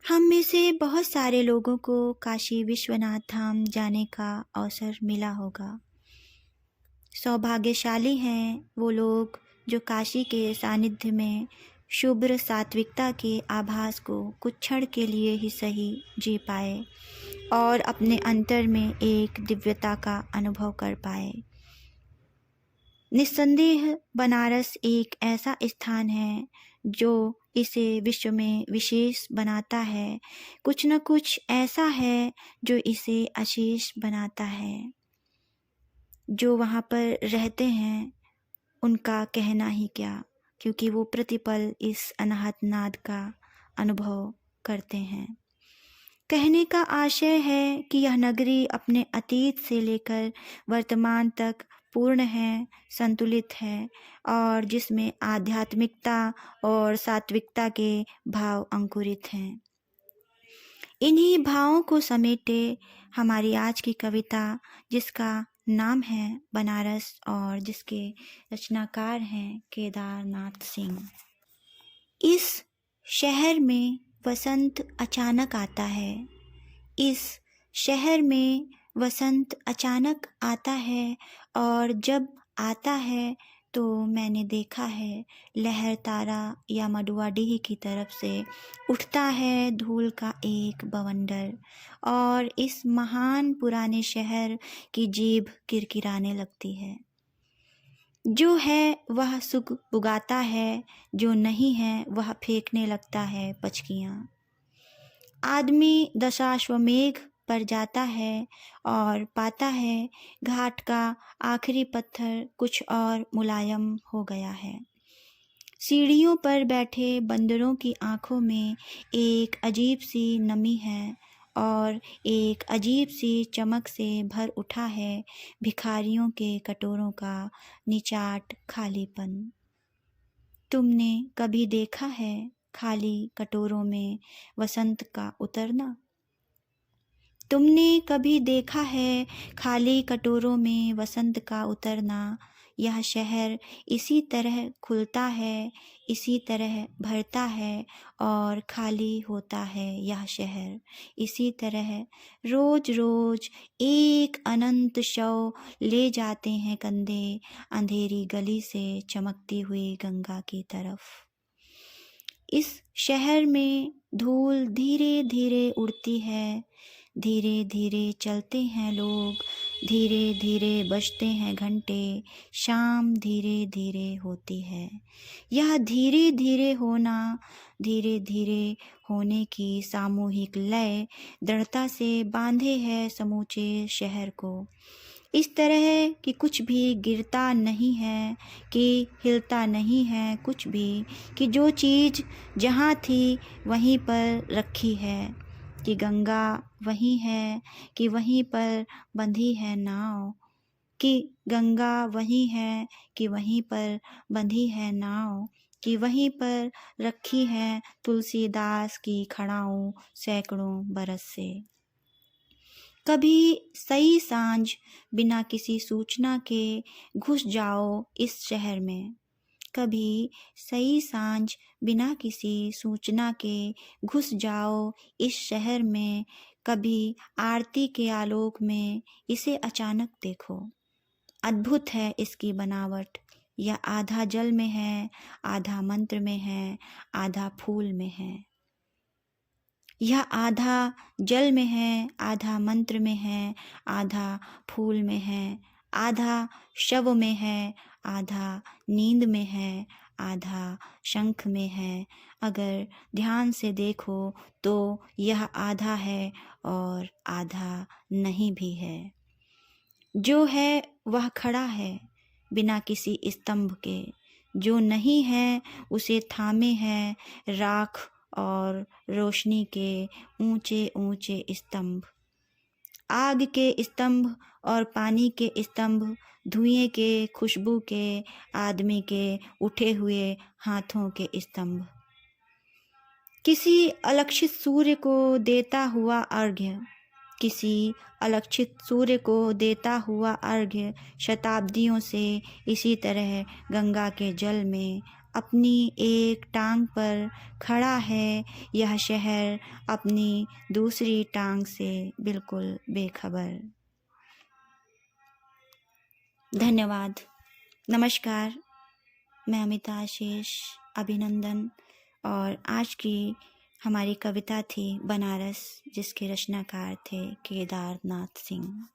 हम में से बहुत सारे लोगों को काशी विश्वनाथ धाम जाने का अवसर मिला होगा। सौभाग्यशाली हैं वो लोग जो काशी के सानिध्य में शुभ्र सात्विकता के आभास को कुछ क्षण के लिए ही सही जी पाए और अपने अंतर में एक दिव्यता का अनुभव कर पाए। निस्संदेह बनारस एक ऐसा स्थान है जो इसे विश्व में विशेष बनाता है। कुछ न कुछ ऐसा है जो इसे अशेष बनाता है। जो वहाँ पर रहते हैं उनका कहना ही क्या, क्योंकि वो प्रतिपल इस अनाहत नाद का अनुभव करते हैं। कहने का आशय है कि यह नगरी अपने अतीत से लेकर वर्तमान तक पूर्ण है, संतुलित है और जिसमें आध्यात्मिकता और सात्विकता के भाव अंकुरित हैं। इन्हीं भावों को समेटे हमारी आज की कविता, जिसका नाम है बनारस और जिसके रचनाकार हैं केदारनाथ सिंह। इस शहर में वसंत अचानक आता है। इस शहर में वसंत अचानक आता है और जब आता है तो मैंने देखा है लहर तारा या मडुआडीह की तरफ से उठता है धूल का एक बवंडर और इस महान पुराने शहर की जीभ किरकिराने लगती है। जो है वह सुख उगाता है, जो नहीं है वह फेंकने लगता है पचकियाँ। आदमी दशाश्वमेघ पर जाता है और पाता है घाट का आखिरी पत्थर कुछ और मुलायम हो गया है। सीढ़ियों पर बैठे बंदरों की आंखों में एक अजीब सी नमी है और एक अजीब सी चमक से भर उठा है भिखारियों के कटोरों का निचाट खालीपन। तुमने कभी देखा है खाली कटोरों में वसंत का उतरना? तुमने कभी देखा है खाली कटोरों में वसंत का उतरना? यह शहर इसी तरह खुलता है, इसी तरह भरता है और खाली होता है। यह शहर इसी तरह रोज रोज एक अनंत शव ले जाते हैं कंधे अंधेरी गली से चमकती हुई गंगा की तरफ। इस शहर में धूल धीरे धीरे उड़ती है, धीरे धीरे चलते हैं लोग, धीरे धीरे बजते हैं घंटे, शाम धीरे धीरे होती है। यह धीरे धीरे होना, धीरे धीरे होने की सामूहिक लय दृढ़ता से बांधे है समूचे शहर को। इस तरह कि कुछ भी गिरता नहीं है, कि हिलता नहीं है कुछ भी, कि जो चीज़ जहाँ थी वहीं पर रखी है, कि गंगा वहीं है, कि वहीं पर बंधी है नाव, कि गंगा वहीं है, कि वहीं पर बंधी है नाव, कि वहीं पर रखी है तुलसीदास की खड़ाऊँ सैकड़ों बरस से। कभी सही सांझ बिना किसी सूचना के घुस जाओ इस शहर में, कभी सही सांझ बिना किसी सूचना के घुस जाओ इस शहर में, कभी आरती के आलोक में इसे अचानक देखो। अद्भुत है इसकी बनावट। यह आधा जल में है, आधा मंत्र में है, आधा फूल में है। यह आधा जल में है, आधा मंत्र में है, आधा फूल में है, आधा शव में है, आधा नींद में है, आधा शंख में है। अगर ध्यान से देखो तो यह आधा है और आधा नहीं भी है। जो है वह खड़ा है बिना किसी स्तंभ के, जो नहीं है उसे थामे है राख और रोशनी के ऊंचे ऊंचे स्तंभ। आग के स्तंभ और पानी के स्तंभ, धुएं के, खुशबू के, आदमी के उठे हुए हाथों के स्तंभ। किसी अलक्षित सूर्य को देता हुआ अर्घ्य, किसी अलक्षित सूर्य को देता हुआ अर्घ्य शताब्दियों से इसी तरह गंगा के जल में अपनी एक टांग पर खड़ा है, यह शहर अपनी दूसरी टांग से बिल्कुल बेखबर। धन्यवाद। नमस्कार। मैं अमिता आशीष, अभिनंदन। और आज की हमारी कविता थी बनारस, जिसके रचनाकार थे केदारनाथ सिंह।